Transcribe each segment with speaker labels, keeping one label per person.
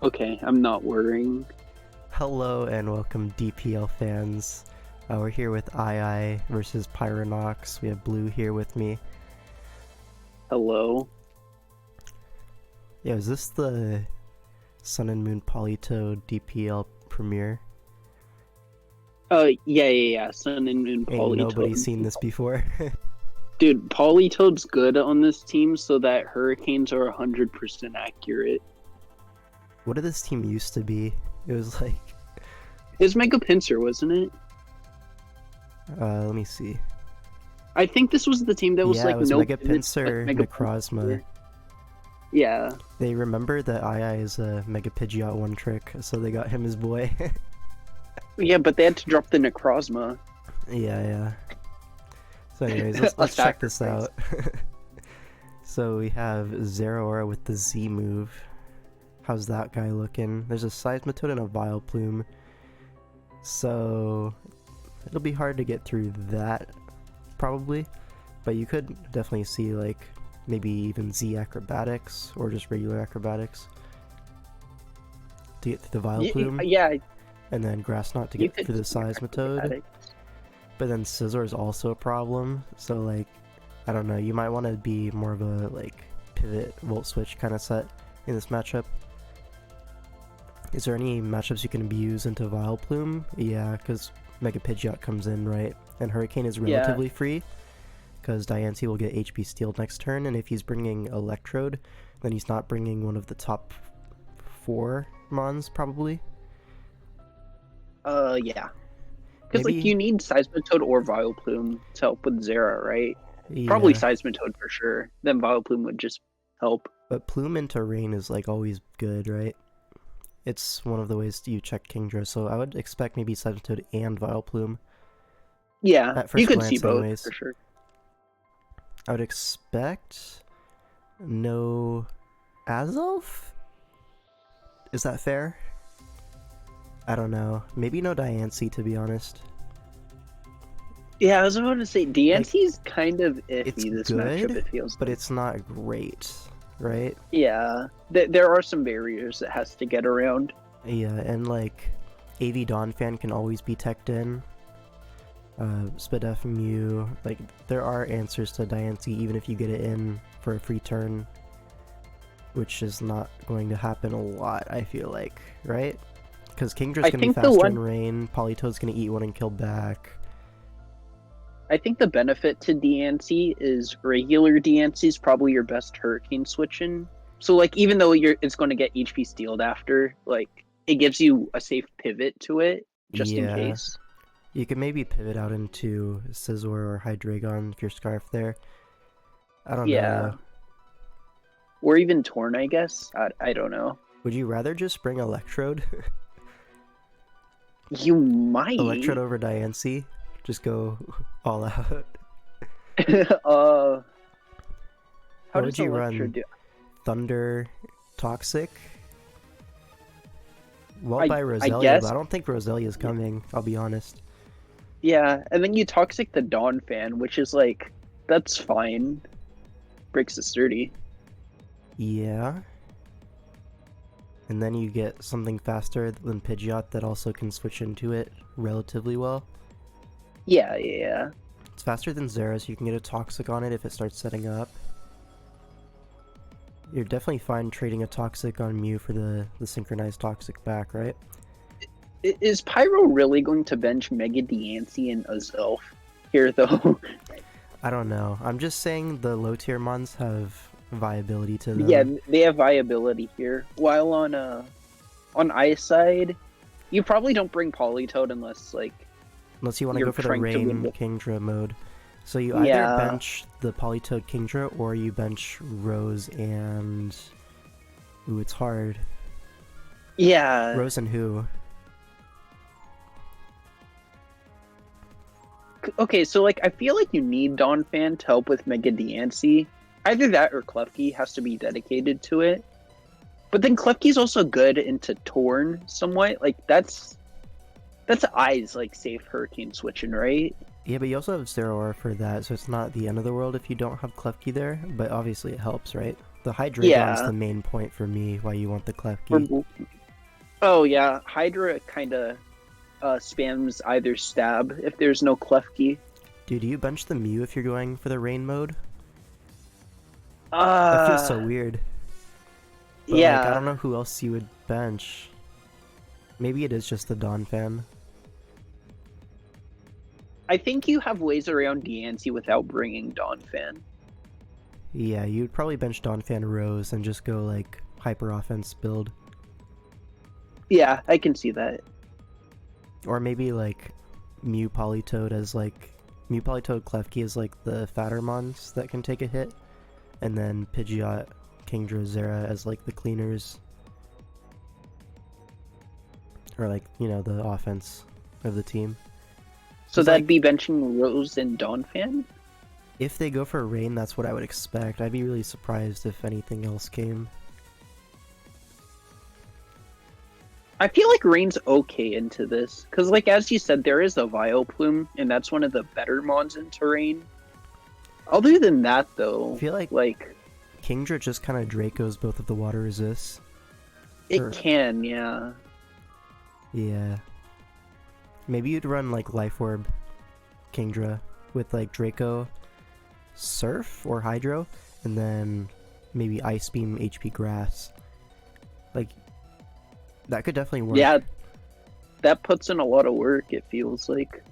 Speaker 1: Okay, I'm not worrying.
Speaker 2: Hello and welcome DPL fans. We're here with Aye Aye versus Pyronox. We have Blue here with me.
Speaker 1: Hello.
Speaker 2: Yeah, is this the Sun and Moon Polytoad DPL premiere?
Speaker 1: Yeah. Sun and Moon
Speaker 2: Ain't nobody
Speaker 1: Polytoad.
Speaker 2: seen this before.
Speaker 1: Dude, Polytoad's good on this team so that Hurricanes are 100% accurate.
Speaker 2: What did this team used to be? It was like...
Speaker 1: It's Mega Pinsir, wasn't it?
Speaker 2: let me see.
Speaker 1: I think this was the team that was
Speaker 2: it was
Speaker 1: no
Speaker 2: Mega
Speaker 1: pivots,
Speaker 2: Pinsir,
Speaker 1: Mega
Speaker 2: Necrozma.
Speaker 1: Pinsir. Yeah.
Speaker 2: They remember that Aye Aye is a Mega Pidgeot one trick, so they got him as boy.
Speaker 1: Yeah, but they had to drop the Necrozma.
Speaker 2: Yeah. So anyways, let's check this out. So we have Zeraora with the Z move. How's that guy looking? There's a Seismitoad and a Vileplume. So it'll be hard to get through that, probably. But you could definitely see like maybe even Z Acrobatics or just regular Acrobatics to get through the Vileplume.
Speaker 1: Yeah.
Speaker 2: And then Grass Knot to get through the Seismitoad. But then Scizor is also a problem, so like, I don't know, you might want to be more of a like pivot Volt Switch kind of set in this matchup. Is there any matchups you can abuse into Vileplume? Yeah, because Mega Pidgeot comes in, right? And Hurricane is relatively free, because Diancie will get HP Steeled next turn, and if he's bringing Electrode, then he's not bringing one of the top 4 Mons, probably.
Speaker 1: Yeah. Because like you need Seismitoad or Vileplume to help with Zera, right?
Speaker 2: Yeah.
Speaker 1: Probably Seismitoad for sure. Then Vileplume would just help.
Speaker 2: But Plume into Rain is like always good, right? It's one of the ways you check Kingdra, so I would expect maybe Seismitoad and Vileplume.
Speaker 1: Yeah, you could see both
Speaker 2: anyways.
Speaker 1: for sure.
Speaker 2: I would expect no Azelf? Is that fair? I don't know. Maybe no Diancie, to be honest.
Speaker 1: Yeah, I was about to say, Diancie's like, kind of iffy this
Speaker 2: good,
Speaker 1: matchup, it feels
Speaker 2: but
Speaker 1: like.
Speaker 2: it's not great, right?
Speaker 1: Yeah, there are some barriers it has to get around.
Speaker 2: Yeah, and like, AV Donphan can always be teched in. Spadef Mew, like, there are answers to Diancie even if you get it in for a free turn, which is not going to happen a lot, I feel like, right? Because Kingdra's gonna be faster in Rain, Polytoad's gonna eat one and kill back.
Speaker 1: I think the benefit to Diancie is regular Diancie is probably your best Hurricane switching. So like even though it's going to get HP Steeled after, like it gives you a safe pivot to it just in case.
Speaker 2: You could maybe pivot out into Scizor or Hydreigon if you're Scarf there. I don't know.
Speaker 1: Or even Torn, I guess. I don't know.
Speaker 2: Would you rather just bring Electrode?
Speaker 1: You might.
Speaker 2: Electrode over Diancie? Just go all out.
Speaker 1: How
Speaker 2: would you run? Thunder, Toxic? Well, by Roselia, but I don't think Roselia's coming, I'll be honest.
Speaker 1: Yeah, and then you Toxic the Donphan, which is like, that's fine. Breaks the sturdy. Yeah.
Speaker 2: And then you get something faster than Pidgeot that also can switch into it relatively well.
Speaker 1: Yeah.
Speaker 2: It's faster than Zera, so you can get a Toxic on it if it starts setting up. You're definitely fine trading a Toxic on Mew for the synchronized Toxic back, right?
Speaker 1: Is Pyro really going to bench Mega Diancie and Azelf here, though?
Speaker 2: I don't know. I'm just saying the low tier mons have viability to them.
Speaker 1: Yeah, they have viability here. While on Ice side, you probably don't bring Polytoad unless
Speaker 2: you want to go for the Rain Kingdra mode. So you either bench the Polytoad Kingdra or you bench Rose and... Ooh, it's hard.
Speaker 1: Yeah.
Speaker 2: Rose and who?
Speaker 1: Okay, so like I feel like you need Donphan to help with Mega Diancie. Either that or Klefki has to be dedicated to it. But then Klefki's also good into Torn somewhat. Like that's Eye's like safe Hurricane switching, right?
Speaker 2: Yeah, but you also have Zeraora for that, so it's not the end of the world if you don't have Klefki there, but obviously it helps, right? The Hydreigon's
Speaker 1: Yeah.
Speaker 2: the main point for me, why you want the
Speaker 1: Or
Speaker 2: Klefki.
Speaker 1: oh yeah, Hydra kind of spams either stab if there's no Klefki.
Speaker 2: Dude, do you bench the Mew if you're going for the rain mode? That feels so
Speaker 1: Uh,
Speaker 2: weird. But like, I don't
Speaker 1: yeah.
Speaker 2: know who else you would bench. Maybe it is just the Dawn fan.
Speaker 1: I think you have ways around Diancie without bringing Donphan.
Speaker 2: Yeah, you'd probably bench Dawn fan Rose and just go like hyper offense build.
Speaker 1: Yeah, I can see that.
Speaker 2: Or maybe like Mew Politoed as like Mew Politoed Klefki is like the fatter mons that can take a hit, and then Pidgeot, Kingdra, Zera as like the cleaners. Or like, you know, the offense of the team.
Speaker 1: So
Speaker 2: It's
Speaker 1: that'd
Speaker 2: like,
Speaker 1: be benching Rose and Donphan?
Speaker 2: if they go for rain, that's what I would expect. I'd be really surprised if anything else came.
Speaker 1: I feel like Rain's okay into this. Because, like, as you said, there is a Vileplume, and that's one of the better mons in terrain. Other than that, though,
Speaker 2: I feel like Kingdra just kind of Dracos both of the water resists.
Speaker 1: it can, yeah.
Speaker 2: Yeah. Maybe you'd run like Life Orb Kingdra with like Draco, Surf, or Hydro, and then maybe Ice Beam, HP Grass. Like, that could definitely work.
Speaker 1: Yeah, that puts in a lot of work, it feels like.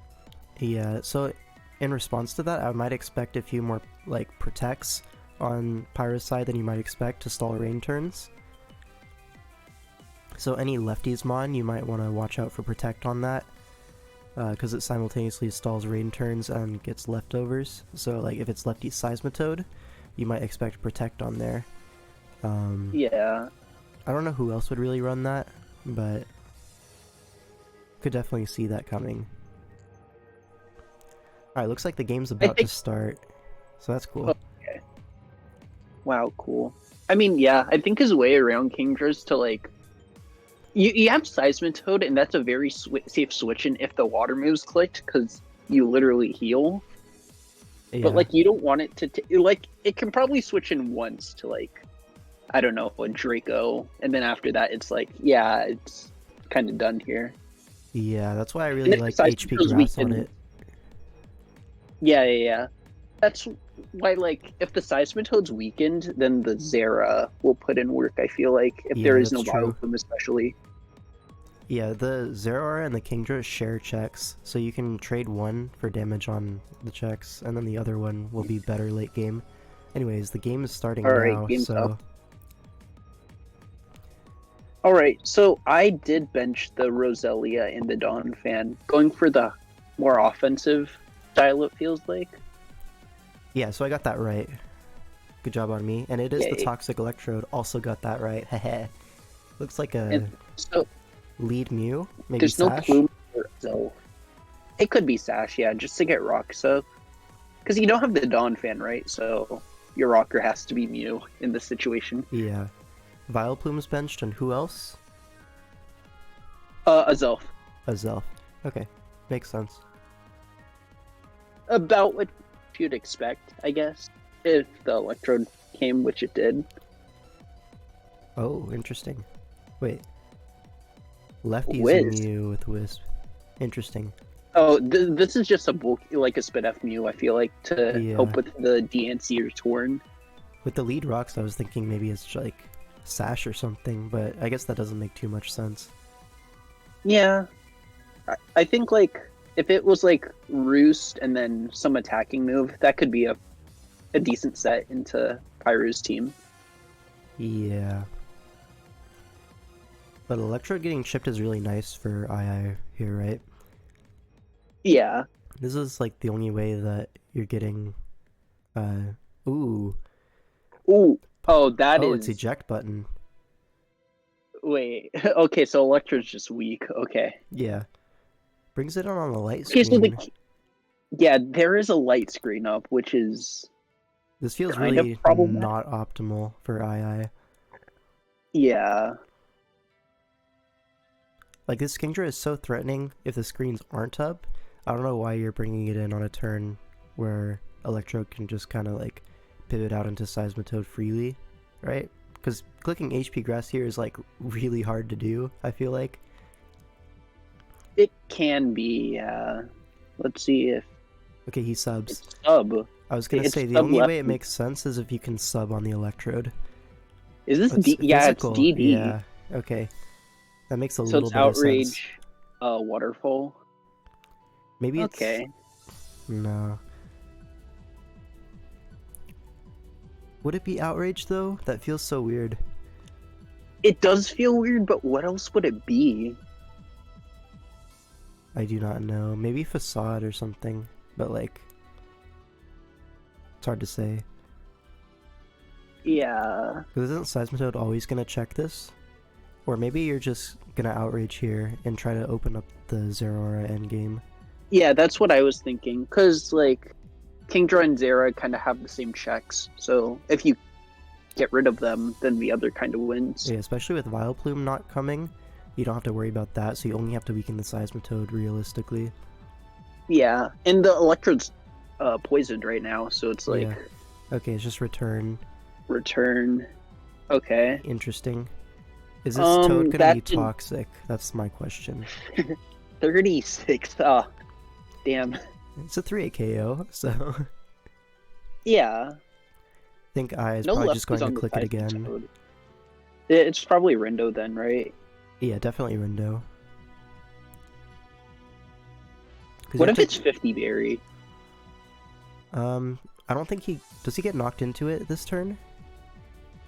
Speaker 2: Yeah, so in response to that, I might expect a few more like protects on Pyro's side than you might expect to stall rain turns. So any lefties mon, you might want to watch out for protect on that, because it simultaneously stalls rain turns and gets leftovers. So like if it's lefty Seismitoad, you might expect protect on there.
Speaker 1: Yeah.
Speaker 2: I don't know who else would really run that, but could definitely see that coming. Alright, looks like the game's about to start, so that's cool.
Speaker 1: Okay. Wow, cool. I mean, yeah, I think his way around Kingdra is to, like, you have Seismitoad, and that's a very safe switch in if the water moves clicked, because you literally heal.
Speaker 2: Yeah.
Speaker 1: But, like, you don't want it to... like, it can probably switch in once to, like, I don't know, a Draco, and then after that, it's like, yeah, it's kind of done here.
Speaker 2: Yeah, that's why I really like HP Grass on it.
Speaker 1: Yeah. That's why, like, if the Seismitoad's weakened, then the Zera will put in work, I feel like, if there is no Vileplume especially. Yeah,
Speaker 2: the Zeraora and the Kingdra share checks, so you can trade one for damage on the checks, and then the other one will be better late game. Anyways, the game is starting now, so...
Speaker 1: Alright, so I did bench the Roselia and the Donphan, going for the more offensive style, it feels like.
Speaker 2: Yeah, so I got that right. Good job on me. And it is the Toxic Electrode, also got that right. Heh. Looks like a lead Mew, maybe
Speaker 1: there's
Speaker 2: Sash?
Speaker 1: no Plume or Zelf. It could be Sash, yeah, just to get Rock Soak. Because you don't have the Donphan, right? So your rocker has to be Mew in this situation.
Speaker 2: Yeah. Vileplume's benched, and who else?
Speaker 1: A Zelf.
Speaker 2: A Zelf. Okay, makes sense.
Speaker 1: About what you'd expect, I guess, if the Electrode came, which it did.
Speaker 2: Oh, interesting. Wait. Lefty's Mew with Wisp. Interesting.
Speaker 1: Oh, this is just a bulky, like a Spidef Mew, I feel like, to help with the DNC or Torn.
Speaker 2: With the lead rocks, I was thinking maybe it's like Sash or something, but I guess that doesn't make too much sense.
Speaker 1: Yeah. I think, like, if it was, like, Roost and then some attacking move, that could be a decent set into Pyro's team.
Speaker 2: Yeah. But Electrode getting chipped is really nice for Aye Aye here, right?
Speaker 1: Yeah.
Speaker 2: This is, like, the only way that you're getting... Ooh.
Speaker 1: Oh, that is...
Speaker 2: Oh, it's eject button.
Speaker 1: Wait. Okay, so Electrode's just weak. Okay.
Speaker 2: Yeah. Brings it on the light screen.
Speaker 1: Okay, so yeah, there is a light screen up, which is...
Speaker 2: This feels really not optimal for Aye Aye.
Speaker 1: Yeah.
Speaker 2: Like, this Kingdra is so threatening if the screens aren't up. I don't know why you're bringing it in on a turn where Electrode can just kind of, like, pivot out into Seismitoad freely. right? Because clicking HP grass here is like really hard to do, I feel like.
Speaker 1: It can be, let's see if
Speaker 2: Okay, he subs.
Speaker 1: it's sub.
Speaker 2: I was gonna say, the
Speaker 1: sub
Speaker 2: only
Speaker 1: left.
Speaker 2: way it makes sense is if you can sub on the electrode.
Speaker 1: Is this
Speaker 2: It's
Speaker 1: yeah, it's
Speaker 2: physical.
Speaker 1: DD.
Speaker 2: Yeah, okay. That makes a
Speaker 1: So
Speaker 2: little
Speaker 1: it's
Speaker 2: bit of sense.
Speaker 1: outrage, waterfall.
Speaker 2: Maybe it's...
Speaker 1: Okay.
Speaker 2: No. Would it be outrage, though? That feels so weird.
Speaker 1: It does feel weird, but what else would it be?
Speaker 2: I do not know. Maybe facade or something, but like... It's hard to say.
Speaker 1: Yeah.
Speaker 2: Because isn't Seismitoad always gonna check this? Or maybe you're just gonna outrage here and try to open up the Zeraora endgame.
Speaker 1: Yeah, that's what I was thinking. Because, like, Kingdra and Zera kind of have the same checks. So if you get rid of them, then the other kind of wins.
Speaker 2: Yeah, especially with Vileplume not coming, you don't have to worry about that, so you only have to weaken the Seismitoad realistically.
Speaker 1: Yeah, and the Electrode's poisoned right now, so it's like...
Speaker 2: Yeah. Okay, it's just return.
Speaker 1: Return. Okay.
Speaker 2: Interesting. Is this Toad gonna be
Speaker 1: that
Speaker 2: toxic? That's my question.
Speaker 1: 36. Oh, damn.
Speaker 2: It's a 3 KO, so...
Speaker 1: Yeah.
Speaker 2: I think I is
Speaker 1: No
Speaker 2: probably just
Speaker 1: lefties
Speaker 2: going
Speaker 1: on
Speaker 2: to
Speaker 1: the
Speaker 2: click it
Speaker 1: side
Speaker 2: again.
Speaker 1: Toad. It's probably Rindo then, right?
Speaker 2: Yeah, definitely Rindo.
Speaker 1: What if it's 50 Berry?
Speaker 2: I don't think he... Does he get knocked into it this turn?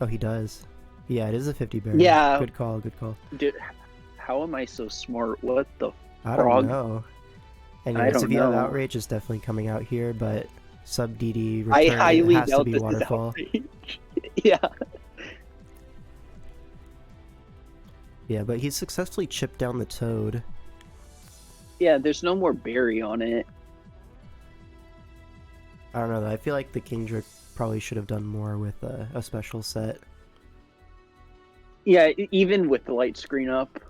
Speaker 2: Oh, he does. Yeah, it is a 50 berry.
Speaker 1: Yeah.
Speaker 2: Good call, good call.
Speaker 1: Dude, how am I so smart? What the
Speaker 2: I
Speaker 1: frog?
Speaker 2: don't know.
Speaker 1: I
Speaker 2: Anyways,
Speaker 1: don't
Speaker 2: if you have
Speaker 1: know.
Speaker 2: Outrage, it's definitely coming out here, but sub DD
Speaker 1: I
Speaker 2: return, it
Speaker 1: highly
Speaker 2: has to
Speaker 1: doubt
Speaker 2: be
Speaker 1: this
Speaker 2: Waterfall.
Speaker 1: is outrage. Yeah.
Speaker 2: Yeah, but he's successfully chipped down the Toad.
Speaker 1: Yeah, there's no more berry on it.
Speaker 2: I don't know, though. I feel like the Kingdra probably should have done more with a special set.
Speaker 1: Yeah, even with the light screen up.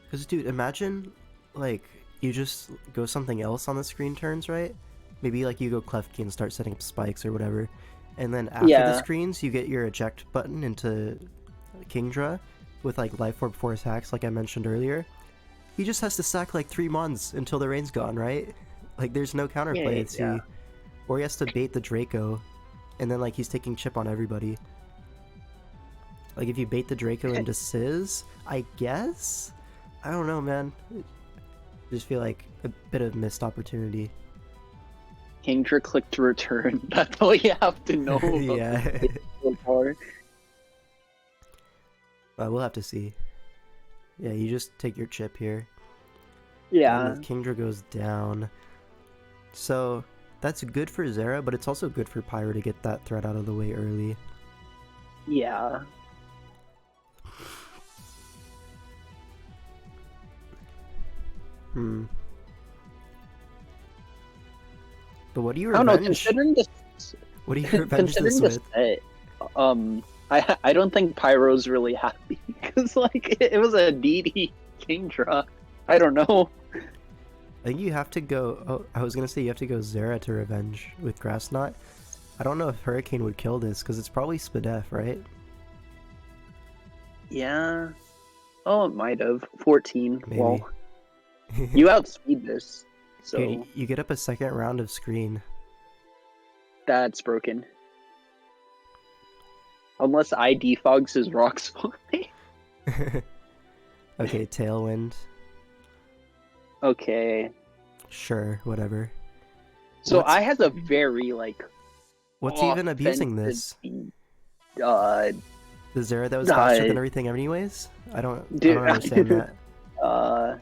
Speaker 2: Because, dude, imagine, like, you just go something else on the screen turns, right? Maybe, like, you go Klefki and start setting up spikes or whatever. And then after the screens, you get your eject button into Kingdra with, like, Life Orb Force hacks, like I mentioned earlier. He just has to sack, like, 3 Mons until the rain's gone, right? Like, there's no counterplay.
Speaker 1: Yeah.
Speaker 2: Or he has to bait the Draco, and then, like, he's taking chip on everybody. Like, if you bait the Draco into Sizz, I guess? I don't know, man. I just feel like a bit of missed opportunity.
Speaker 1: Kingdra click to return. That's all you have to know.
Speaker 2: Yeah.
Speaker 1: So far.
Speaker 2: We'll have to see. Yeah, you just take your chip here.
Speaker 1: Yeah.
Speaker 2: And Kingdra goes down. So, that's good for Zera, but it's also good for Pyro to get that threat out of the way early.
Speaker 1: Yeah.
Speaker 2: But what do you
Speaker 1: I don't
Speaker 2: revenge?
Speaker 1: know, considering this...
Speaker 2: What do you revenge this with?
Speaker 1: Set, I don't think Pyro's really happy, because, like, it was a DD Kingdra. I don't know.
Speaker 2: I think you have to go... Oh, I was gonna say you have to go Zera to revenge with Grass Knot. I don't know if Hurricane would kill this, because it's probably Spadef, right?
Speaker 1: Yeah. Oh, it might have. 14.
Speaker 2: Maybe.
Speaker 1: Well, you outspeed this, so...
Speaker 2: Dude, you get up a second round of screen.
Speaker 1: That's broken. Unless I defogs his rock spawning.
Speaker 2: Okay, Tailwind.
Speaker 1: Okay.
Speaker 2: Sure, whatever.
Speaker 1: So I has a very, like...
Speaker 2: What's even abusing this?
Speaker 1: The
Speaker 2: Zera that was faster than everything anyways? I don't understand that.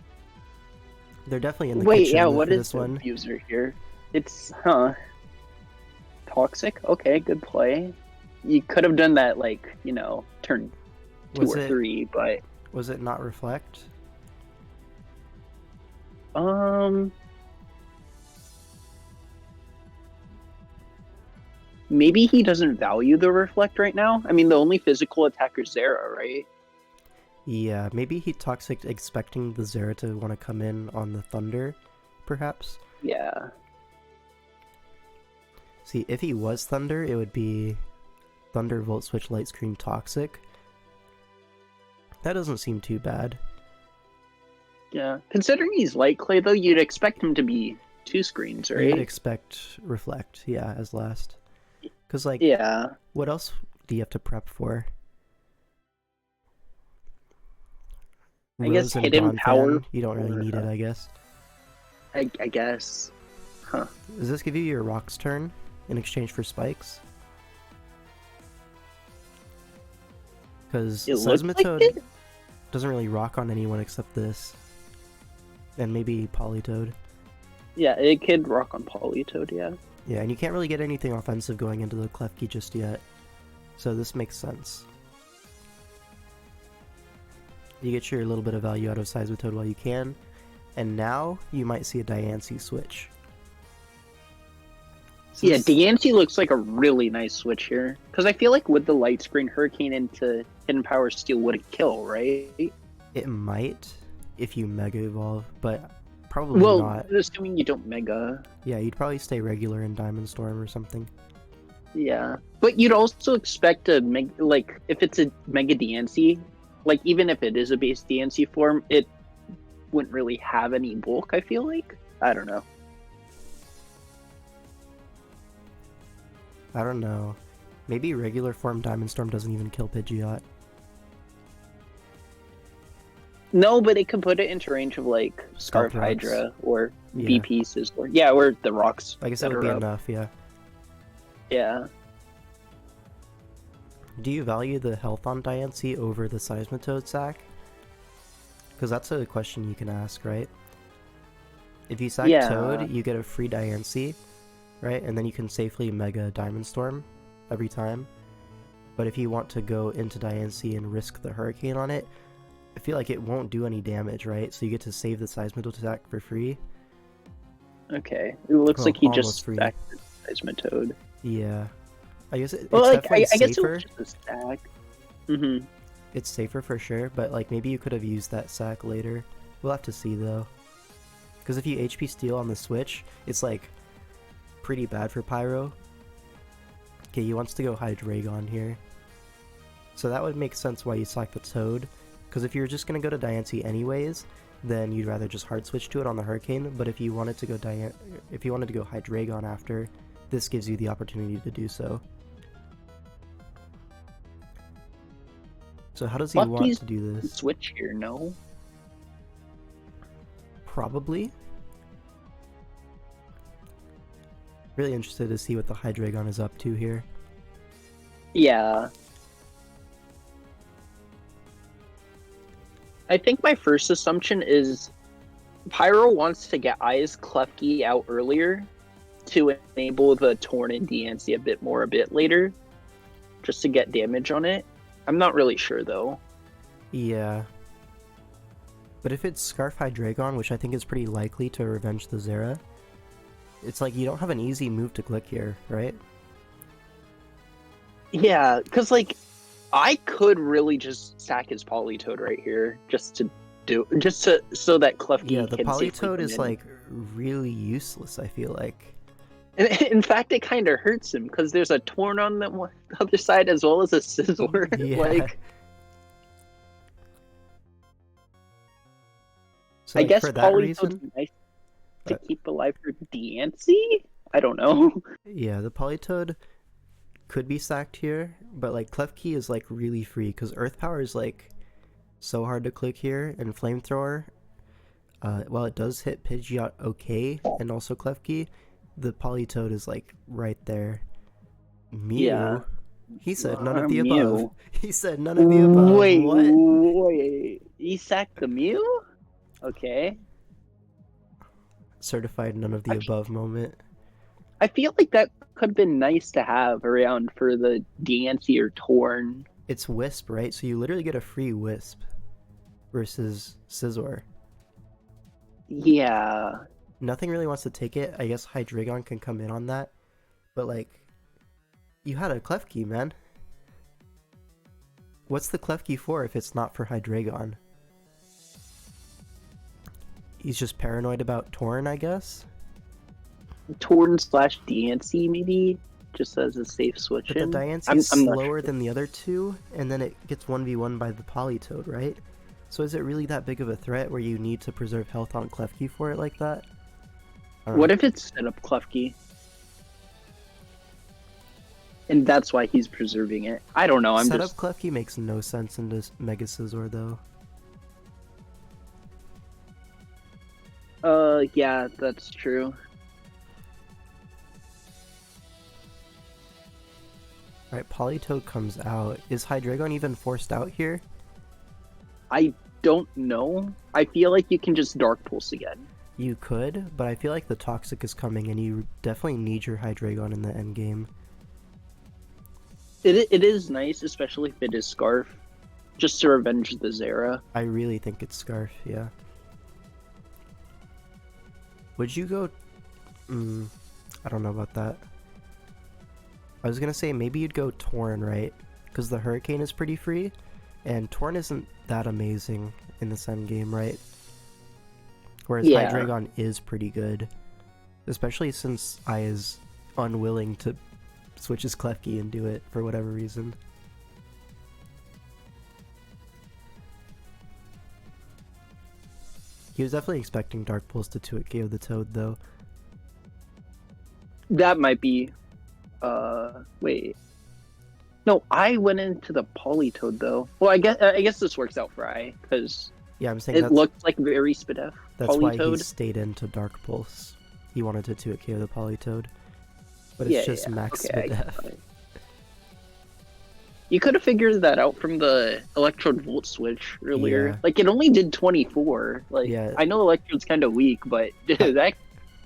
Speaker 2: They're definitely in the kitchen
Speaker 1: what
Speaker 2: for
Speaker 1: is
Speaker 2: this
Speaker 1: the
Speaker 2: one.
Speaker 1: abuser here? It's, Toxic? Okay, good play. You could have done that, like, you know, turn 2 or 3, but...
Speaker 2: Was it not Reflect?
Speaker 1: Maybe he doesn't value the Reflect right now? I mean, the only physical attacker is Zera, right?
Speaker 2: Yeah, maybe he Toxic expecting the Zera to want to come in on the Thunder, perhaps?
Speaker 1: Yeah.
Speaker 2: See, if he was Thunder, it would be Thunder, Volt Switch, Light Screen, Toxic. That doesn't seem too bad.
Speaker 1: Yeah, considering he's light clay though, you'd expect him to be 2 screens, right?
Speaker 2: You'd expect Reflect, yeah, as last. Because, like,
Speaker 1: yeah,
Speaker 2: what else do you have to prep for?
Speaker 1: I guess
Speaker 2: Rose and
Speaker 1: hidden
Speaker 2: Dawn
Speaker 1: power.
Speaker 2: Fan, you don't really need it, I guess.
Speaker 1: I guess. Huh.
Speaker 2: Does this give you your Rocks turn in exchange for spikes? Because Seismitoad
Speaker 1: like
Speaker 2: doesn't really rock on anyone except this. And maybe Politoed.
Speaker 1: Yeah, it could rock on Politoed, yeah.
Speaker 2: Yeah, and you can't really get anything offensive going into the Klefki just yet. So this makes sense. You get your little bit of value out of Seismitoad while you can. And now you might see a Diancie switch.
Speaker 1: Yeah, Diancie looks like a really nice switch here. Because I feel like with the Light Screen, Hurricane into Hidden Power Steel would kill, right?
Speaker 2: It might, if you Mega Evolve, but probably not.
Speaker 1: Well, assuming you don't Mega.
Speaker 2: Yeah, you'd probably stay regular in Diamond Storm or something.
Speaker 1: Yeah. But you'd also expect a like, if it's a Mega Diancie, like, even if it is a base Diancie form, it wouldn't really have any bulk, I feel like. I don't know.
Speaker 2: I don't know. Maybe regular form Diamond Storm doesn't even kill Pidgeot.
Speaker 1: No, but it could put it into range of like Scarf Hydra or BP Sizzler. Yeah, or the rocks.
Speaker 2: I guess that would be enough, yeah.
Speaker 1: Yeah.
Speaker 2: Do you value the health on Diancie over the Seismitoad sack? Because that's a question you can ask, right? If you sack Toad, you get a free Diancie, right? And then you can safely Mega Diamond Storm every time. But if you want to go into Diancie and risk the Hurricane on it, I feel like it won't do any damage, right? So you get to save the Seismitoad attack for free.
Speaker 1: Okay. It looks like he just stacked the Seismitoad.
Speaker 2: Yeah. I guess it's
Speaker 1: like,
Speaker 2: definitely
Speaker 1: I guess
Speaker 2: safer.
Speaker 1: It was just a stack. Mm-hmm.
Speaker 2: It's safer for sure, but like maybe you could have used that sack later. We'll have to see though. Because if you HP steal on the switch, it's like pretty bad for Pyro. Okay, he wants to go Hydreigon here. So that would make sense why you select the Toad. Because if you're just going to go to Diancie anyways, then you'd rather just hard switch to it on the Hurricane. But if you wanted to go Hydreigon after, this gives you the opportunity to do so. So how does he want to do this?
Speaker 1: Switch here, no?
Speaker 2: Probably. Really interested to see what the Hydreigon is up to here.
Speaker 1: Yeah. I think my first assumption is Pyro wants to get Eye's Klefki out earlier to enable the Torn and Diancie a bit later, just to get damage on it. I'm not really sure though.
Speaker 2: Yeah. But if it's Scarf Hydreigon, which I think is pretty likely to revenge the Zera, it's like you don't have an easy move to click here, right?
Speaker 1: Yeah, because like I could really just stack his Politoed right here, so that Klefki.
Speaker 2: Yeah, the Politoed is like really useless, I feel like.
Speaker 1: In fact, it kind of hurts him because there's a Torn on the other side as well as a Sizzler.
Speaker 2: Yeah.
Speaker 1: Like,
Speaker 2: so,
Speaker 1: I guess
Speaker 2: for that
Speaker 1: Politoed's
Speaker 2: reason,
Speaker 1: nice to keep alive for Diancie? I don't know.
Speaker 2: Yeah, the Politoed could be stacked here, but like Klefki is like really free because Earth Power is like so hard to click here, and Flamethrower, while it does hit Pidgeot okay, and also Klefki, the Politoed is like right there. Mew?
Speaker 1: Yeah.
Speaker 2: He said none of the
Speaker 1: Mew.
Speaker 2: above. He said none of the above.
Speaker 1: Wait. He sacked the Mew? Okay.
Speaker 2: Certified none of the above moment.
Speaker 1: I feel like that could have been nice to have around for the Diancie or Torn.
Speaker 2: It's Wisp, right? So you literally get a free Wisp versus Scizor.
Speaker 1: Yeah.
Speaker 2: Nothing really wants to take it. I guess Hydreigon can come in on that. But like, you had a Klefki, man. What's the Klefki for if it's not for Hydreigon? He's just paranoid about Torn, I guess?
Speaker 1: Torn / Diancie, maybe? just as a safe switch
Speaker 2: But the
Speaker 1: in.
Speaker 2: Diancie is
Speaker 1: I'm not
Speaker 2: slower
Speaker 1: sure.
Speaker 2: than the other two, and then it gets 1v1 by the Politoed, right? So is it really that big of a threat where you need to preserve health on Klefki for it like that?
Speaker 1: What if it's set up Klefki? And that's why he's preserving it. I don't know,
Speaker 2: Setup Klefki makes no sense into Mega Scizor though.
Speaker 1: Yeah, that's true.
Speaker 2: Alright, Politoed comes out. Is Hydreigon even forced out here?
Speaker 1: I don't know. I feel like you can just Dark Pulse again.
Speaker 2: You could, but I feel like the Toxic is coming and you definitely need your Hydreigon in the endgame.
Speaker 1: It is nice, especially if it is Scarf, just to revenge the Zera.
Speaker 2: I really think it's Scarf, yeah. Would you go... I don't know about that. I was gonna say maybe you'd go Torn, right? Because the Hurricane is pretty free, and Torn isn't that amazing in this endgame, right? Whereas Hydreigon is pretty good. Especially since I is unwilling to switch his Klefki and do it for whatever reason. He was definitely expecting Dark Pulse to 2-hit KO the Toad, though.
Speaker 1: That might be... wait. No, I went into the Politoed, though. Well, I guess this works out for I, because
Speaker 2: yeah, I'm saying
Speaker 1: it looked like very Spidef.
Speaker 2: That's why he
Speaker 1: Politoed.
Speaker 2: stayed into Dark Pulse. He wanted to 2-hit KO the Politoed. But it's just max Spidef.
Speaker 1: You could have figured that out from the Electrode Volt switch earlier.
Speaker 2: Yeah.
Speaker 1: Like, it only did 24. Like,
Speaker 2: Yeah.
Speaker 1: I know Electrode's kind of weak, but that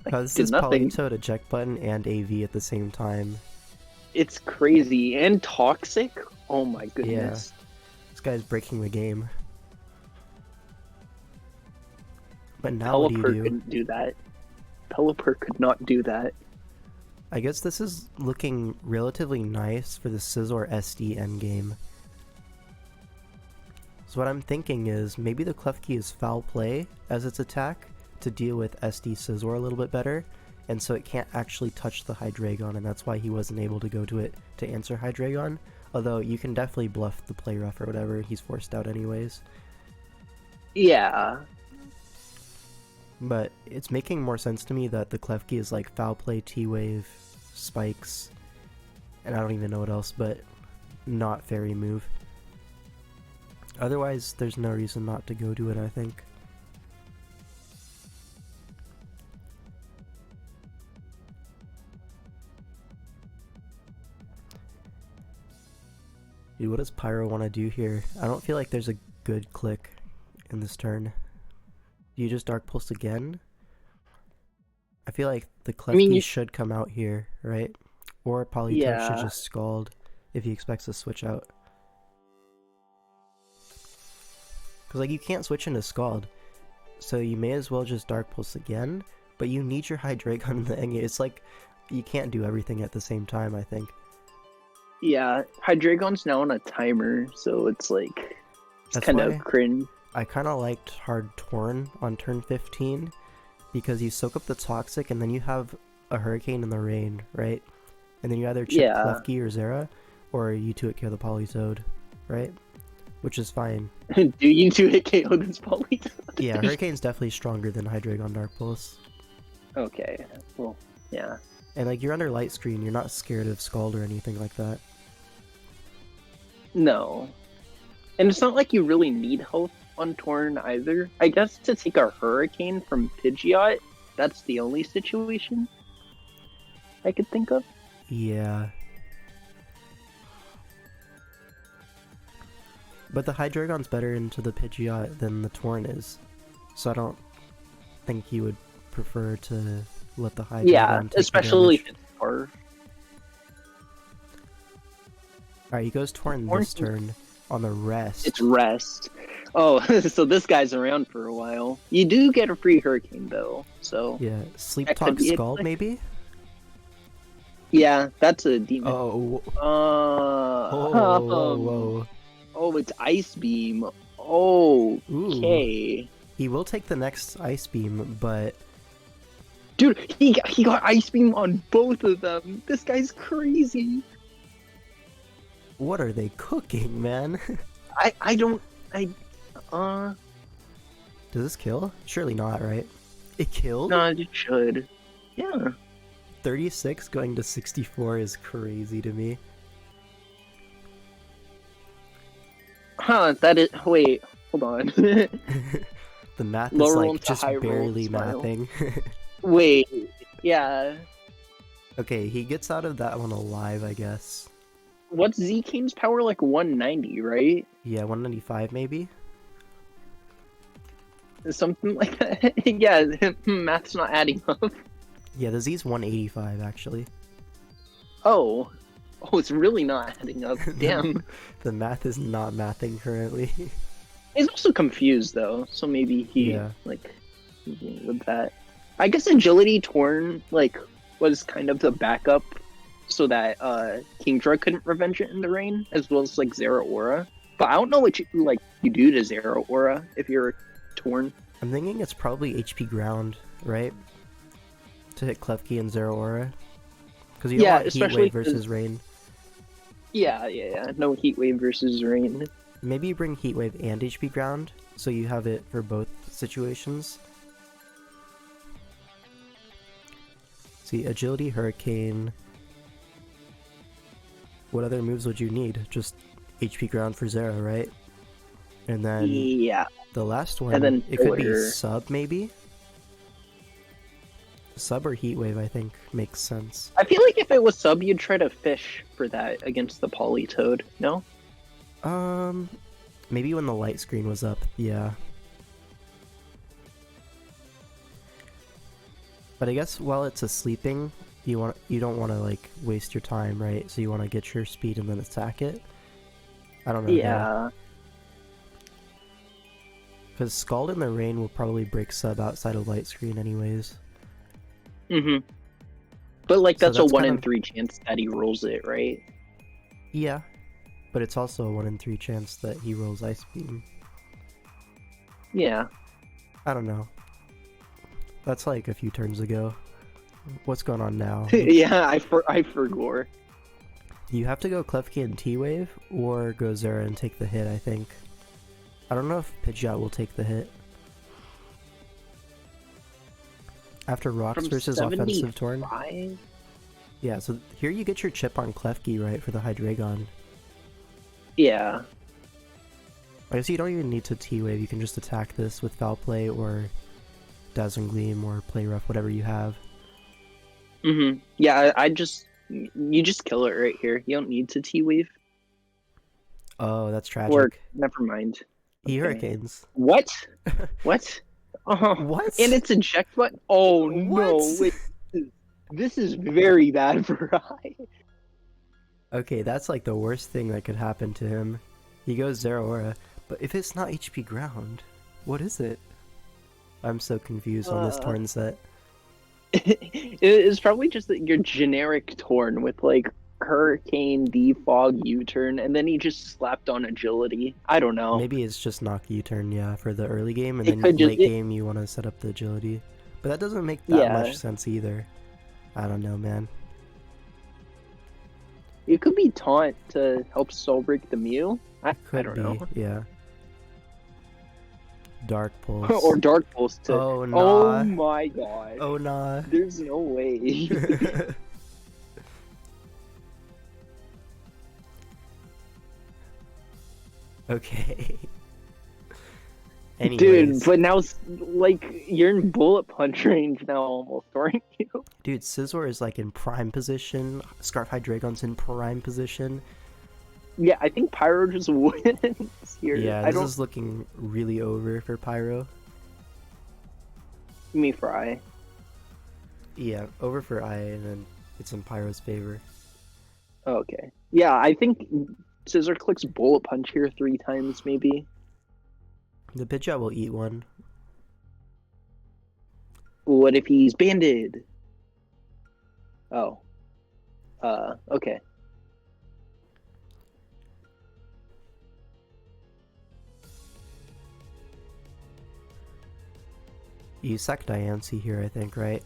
Speaker 2: This
Speaker 1: did
Speaker 2: is
Speaker 1: nothing.
Speaker 2: Politoed, eject button, and AV at the same time.
Speaker 1: It's crazy. And Toxic? Oh my goodness.
Speaker 2: Yeah. This guy's breaking the game. But now what do you do?
Speaker 1: Couldn't do that. Pelipper could not do that.
Speaker 2: I guess this is looking relatively nice for the Scizor SD endgame. So what I'm thinking is maybe the Klefki is foul play as its attack to deal with SD Scizor a little bit better, and so it can't actually touch the Hydreigon, and that's why he wasn't able to go to it to answer Hydreigon. Although you can definitely bluff the play rough or whatever, he's forced out anyways.
Speaker 1: Yeah.
Speaker 2: But it's making more sense to me that the Klefki is like foul play, T-Wave, spikes, and I don't even know what else, but not fairy move. Otherwise, there's no reason not to go to it, I think. Dude, what does Pyro want to do here? I don't feel like there's a good click in this turn. Do you just Dark Pulse again? I feel like the Klefki should come out here, right? Or Politoed should just Scald if he expects to switch out. Because, like, you can't switch into Scald, so you may as well just Dark Pulse again, but you need your Hydreigon in the end game. It's like, you can't do everything at the same time, I think.
Speaker 1: Yeah, Hydreigon's now on a timer, so it's like, it's kind of cringe.
Speaker 2: I kind of liked Hard Torn on turn 15, because you soak up the Toxic and then you have a Hurricane in the rain, right? And then you either chip Klefki or Zera, or you 2-hit KO the Politoed, right? Which is fine.
Speaker 1: Do you 2-hit KO this Politoed?
Speaker 2: Yeah, Hurricane's definitely stronger than Hydreigon Dark Pulse.
Speaker 1: Okay, well, yeah.
Speaker 2: And like, you're under light screen, you're not scared of Scald or anything like that.
Speaker 1: No. And it's not like you really need health on Torn either. I guess to take a Hurricane from Pidgeot, that's the only situation I could think of.
Speaker 2: Yeah. But the Hydreigon's better into the Pidgeot than the Torn is. So I don't think you would prefer to let the Hydreigon take
Speaker 1: especially if it's Scarf.
Speaker 2: Alright, he goes Torn this turn on the rest.
Speaker 1: It's rest. Oh, so this guy's around for a while. You do get a free Hurricane, though, so...
Speaker 2: Yeah, Sleep Talk Scald, maybe?
Speaker 1: Yeah, that's a demon.
Speaker 2: Oh.
Speaker 1: Whoa. Oh, it's Ice Beam. Oh, okay.
Speaker 2: He will take the next Ice Beam, but...
Speaker 1: Dude, he got Ice Beam on both of them. This guy's crazy.
Speaker 2: What are they cooking, man?
Speaker 1: I don't
Speaker 2: Does this kill? Surely not, right? It killed?
Speaker 1: no, it should. Yeah.
Speaker 2: 36 going to 64 is crazy to me.
Speaker 1: Huh, that is wait, hold on.
Speaker 2: The math
Speaker 1: Low
Speaker 2: is
Speaker 1: roll
Speaker 2: like
Speaker 1: to
Speaker 2: just
Speaker 1: high roll,
Speaker 2: barely
Speaker 1: smile.
Speaker 2: mathing.
Speaker 1: Wait, yeah.
Speaker 2: Okay, he gets out of that one alive, I guess.
Speaker 1: What's Z Kane's power, like 190, right?
Speaker 2: Yeah, 195 maybe?
Speaker 1: Something like that. Yeah, math's not adding up.
Speaker 2: Yeah, the Z's 185 actually.
Speaker 1: Oh. Oh, it's really not adding up. Damn.
Speaker 2: The math is not mathing currently.
Speaker 1: He's also confused though, so maybe he
Speaker 2: Yeah.
Speaker 1: like with that. I guess agility torn like was kind of the backup so that Kingdra couldn't revenge it in the rain, as well as like Zera Aura. But I don't know what you do to Zera Aura if you're torn.
Speaker 2: I'm thinking it's probably HP ground, right? To hit Klefki and Zero Aura. Because you don't want Heat Wave versus Rain.
Speaker 1: Yeah. No Heat Wave versus Rain.
Speaker 2: Maybe you bring Heat Wave and HP ground, so you have it for both situations. See, Agility, Hurricane. What other moves would you need? Just HP ground for Zera, right? And then
Speaker 1: yeah,
Speaker 2: the last one,
Speaker 1: and then
Speaker 2: it could be Sub, maybe? Sub or Heat Wave, I think, makes sense.
Speaker 1: I feel like if it was Sub, you'd try to fish for that against the Polytoad, no?
Speaker 2: Maybe when the light screen was up, yeah. But I guess while it's a sleeping, you don't want to like waste your time, right? So you want to get your speed and then attack it. I don't know.
Speaker 1: Yeah.
Speaker 2: Because Scald in the Rain will probably break Sub outside of light screen anyways.
Speaker 1: Mm-hmm. But like that's
Speaker 2: so
Speaker 1: a 1 in 3 chance that he rolls it, right?
Speaker 2: Yeah. But it's also a 1 in 3 chance that he rolls Ice Beam.
Speaker 1: Yeah.
Speaker 2: I don't know. That's like a few turns ago. What's going on now?
Speaker 1: Yeah, I forgot.
Speaker 2: You have to go Klefki and T-Wave, or go Zera and take the hit, I think. I don't know if Pidgeot will take the hit. After Rocks versus Offensive Torn. Yeah, so here you get your chip on Klefki, right, for the Hydreigon.
Speaker 1: Yeah.
Speaker 2: I guess you don't even need to T-Wave, you can just attack this with Foul Play or Dazzling Gleam or Play Rough, whatever you have.
Speaker 1: Mm-hmm. Yeah, you just kill it right here. You don't need to T-Wave.
Speaker 2: Oh, that's tragic.
Speaker 1: Or, never mind.
Speaker 2: Okay. Hurricanes.
Speaker 1: What? What? Oh,
Speaker 2: what?
Speaker 1: And it's eject button? Oh,
Speaker 2: what?
Speaker 1: no. Wait. This is very bad for I.
Speaker 2: Okay, that's like the worst thing that could happen to him. He goes Zero Aura, but if it's not HP ground, what is it? I'm so confused on this Torn set.
Speaker 1: It's probably just that your generic Torn with like Hurricane, Defog, U-turn, and then he just slapped on Agility. I don't know.
Speaker 2: Maybe it's just knock U-turn, yeah, for the early game, and then late game you want to set up the Agility. But that doesn't make that much sense either. I don't know, man.
Speaker 1: It could be Taunt to help Soul Break the Mew. I don't know.
Speaker 2: Yeah. Dark Pulse.
Speaker 1: Or Dark Pulse to...
Speaker 2: Oh, nah.
Speaker 1: Oh my god.
Speaker 2: Oh, nah.
Speaker 1: There's no way.
Speaker 2: Okay. Anyways.
Speaker 1: Dude, but now, like, you're in Bullet Punch range now almost, aren't you?
Speaker 2: Dude, Scizor is, like, in prime position. Scarf Hydreigon's in prime position.
Speaker 1: Yeah, I think Pyro just wins here.
Speaker 2: Yeah, this is looking really over for Pyro.
Speaker 1: Me for I.
Speaker 2: Yeah, over for I, and then it's in Pyro's favor.
Speaker 1: Okay. Yeah, I think Scizor clicks Bullet Punch here 3 times, maybe.
Speaker 2: The Pidgeot will eat one.
Speaker 1: What if he's banded? Oh. Okay.
Speaker 2: You sack Diancie here, I think, right?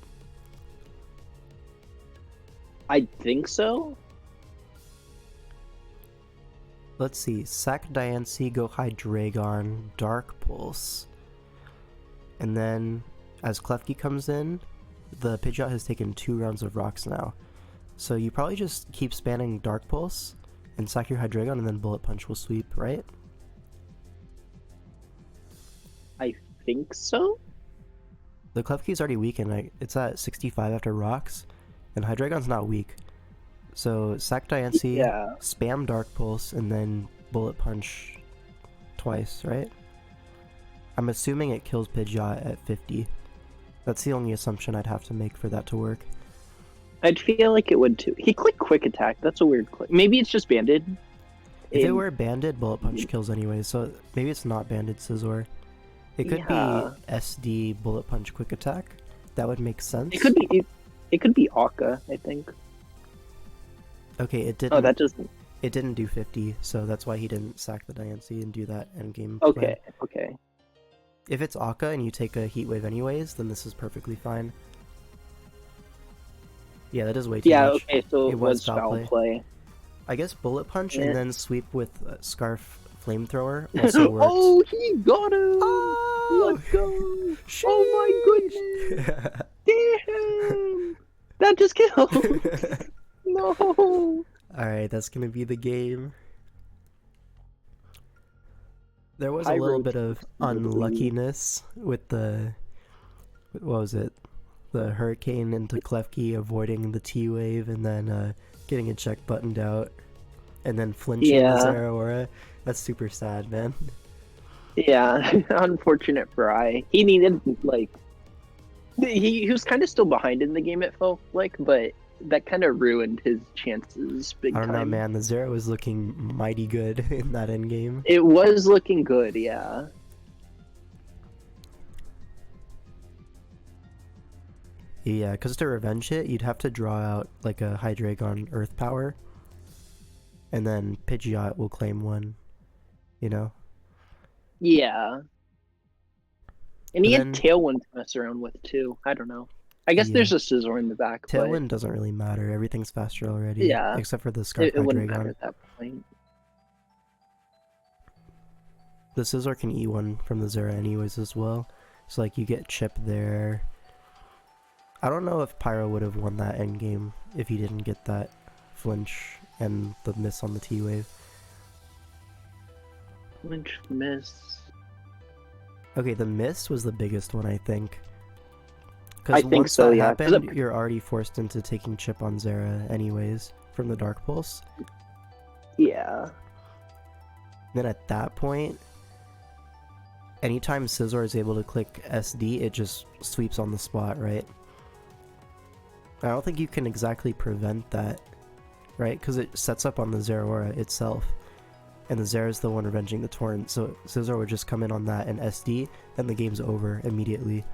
Speaker 1: I think so.
Speaker 2: Let's see. Sack Diancie, go Hydreigon, Dark Pulse. And then, as Klefki comes in, the Pidgeot has taken 2 rounds of rocks now. So you probably just keep spamming Dark Pulse and sack your Hydreigon, and then Bullet Punch will sweep, right?
Speaker 1: I think so.
Speaker 2: The Klefki's already weakened. It's at 65 after rocks, and Hydreigon's not weak. So sack Diancie,
Speaker 1: Yeah.
Speaker 2: spam Dark Pulse, and then Bullet Punch twice, right? I'm assuming it kills Pidgeot at 50. That's the only assumption I'd have to make for that to work.
Speaker 1: I'd feel like it would too. He clicked Quick Attack. That's a weird click. Maybe it's just banded.
Speaker 2: If it were banded, Bullet Punch kills anyway, so maybe it's not banded Scizor. It could be SD Bullet Punch Quick Attack. That would make sense.
Speaker 1: It could be. It could be Akka, I think.
Speaker 2: Okay, it didn't.
Speaker 1: Oh, that doesn't.
Speaker 2: It didn't do 50, so that's why he didn't sack the Diancie and do that endgame.
Speaker 1: Okay.
Speaker 2: Play.
Speaker 1: Okay.
Speaker 2: If it's Akka and you take a Heat Wave anyways, then this is perfectly fine. Yeah, that is way too much.
Speaker 1: Yeah. Okay. So
Speaker 2: it was foul
Speaker 1: play.
Speaker 2: I guess Bullet Punch and then sweep with Scarf Flamethrower also works.
Speaker 1: Oh, he got him!
Speaker 2: Oh,
Speaker 1: let's go!
Speaker 2: Sheesh.
Speaker 1: Oh my goodness! Damn! That just killed! No!
Speaker 2: Alright, that's gonna be the game. There was a little bit of unluckiness with the... What was it? The Hurricane into Klefki avoiding the T-Wave and then getting a check buttoned out. And then flinching the Zeraora. That's super sad, man.
Speaker 1: Yeah, unfortunate for Eye. He needed, like... He was kind of still behind in the game, it felt like, but that kind of ruined his chances big time.
Speaker 2: I don't know, man. The Zero was looking mighty good in that endgame.
Speaker 1: It was looking good, yeah.
Speaker 2: Yeah, because to revenge it, you'd have to draw out like a Hydreigon Earth Power. And then Pidgeot will claim one, you know?
Speaker 1: Yeah. And he had Tailwind to mess around with too. I don't know. I guess there's a Scizor in the back.
Speaker 2: Tailwind doesn't really matter. Everything's faster already.
Speaker 1: Yeah.
Speaker 2: Except for the Scarf
Speaker 1: It wouldn't matter
Speaker 2: Hydreigon.
Speaker 1: at that point.
Speaker 2: The Scizor can eat one from the Zera anyways as well. So like you get Chip there. I don't know if Pyro would have won that endgame if he didn't get that flinch and the miss on the T-Wave.
Speaker 1: Flinch, miss.
Speaker 2: Okay, the miss was the biggest one, I think.
Speaker 1: I
Speaker 2: Because
Speaker 1: think
Speaker 2: once
Speaker 1: so,
Speaker 2: that
Speaker 1: yeah.
Speaker 2: happened, you're already forced into taking Chip on Zera anyways from the Dark Pulse.
Speaker 1: Yeah.
Speaker 2: Then at that point, anytime Scizor is able to click SD, it just sweeps on the spot, right? I don't think you can exactly prevent that, right? Because it sets up on the Zeraora itself. And the Zera is the one revenging the Torrent, so Scizor would just come in on that and SD, and the game's over immediately.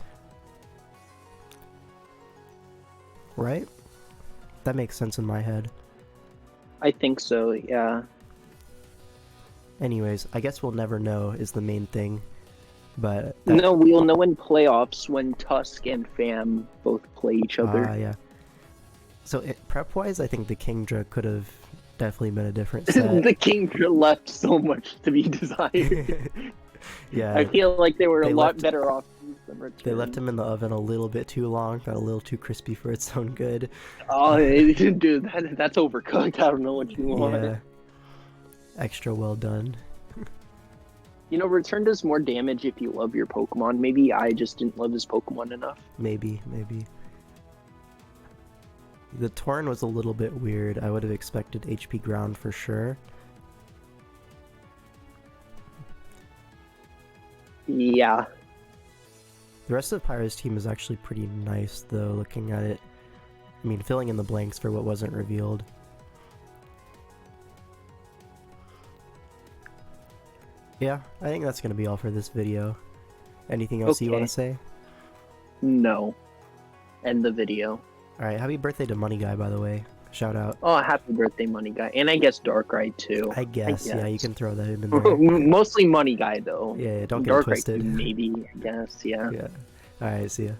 Speaker 2: Right? That makes sense in my head.
Speaker 1: I think so, yeah.
Speaker 2: Anyways, I guess we'll never know is the main thing. But
Speaker 1: no, we'll know in playoffs when Tusk and Fam both play each other.
Speaker 2: Yeah. So prep-wise, I think the Kingdra could have definitely been a different set.
Speaker 1: The Kingdra left so much to be desired.
Speaker 2: Yeah.
Speaker 1: I feel like they were a lot better off than Return.
Speaker 2: They left him in the oven a little bit too long, got a little too crispy for its own good.
Speaker 1: Oh, dude, that's overcooked. I don't know what you want.
Speaker 2: Yeah. Extra well done.
Speaker 1: You know, Return does more damage if you love your Pokemon. Maybe I just didn't love his Pokemon enough.
Speaker 2: Maybe. The Torn was a little bit weird. I would have expected HP ground for sure.
Speaker 1: Yeah.
Speaker 2: The rest of Pyro's team is actually pretty nice, though, looking at it. I mean, filling in the blanks for what wasn't revealed. Yeah, I think that's going to be all for this video. Anything else you want to say?
Speaker 1: No. End the video.
Speaker 2: Alright, happy birthday to Money Guy, by the way. Shout out.
Speaker 1: Oh, happy birthday, Money Guy. And I guess Darkrai, too.
Speaker 2: I guess, yeah, you can throw that in there.
Speaker 1: Mostly Money Guy, though.
Speaker 2: Yeah, don't get
Speaker 1: Darkrai,
Speaker 2: twisted.
Speaker 1: maybe, I guess, yeah.
Speaker 2: Yeah. Alright, see ya.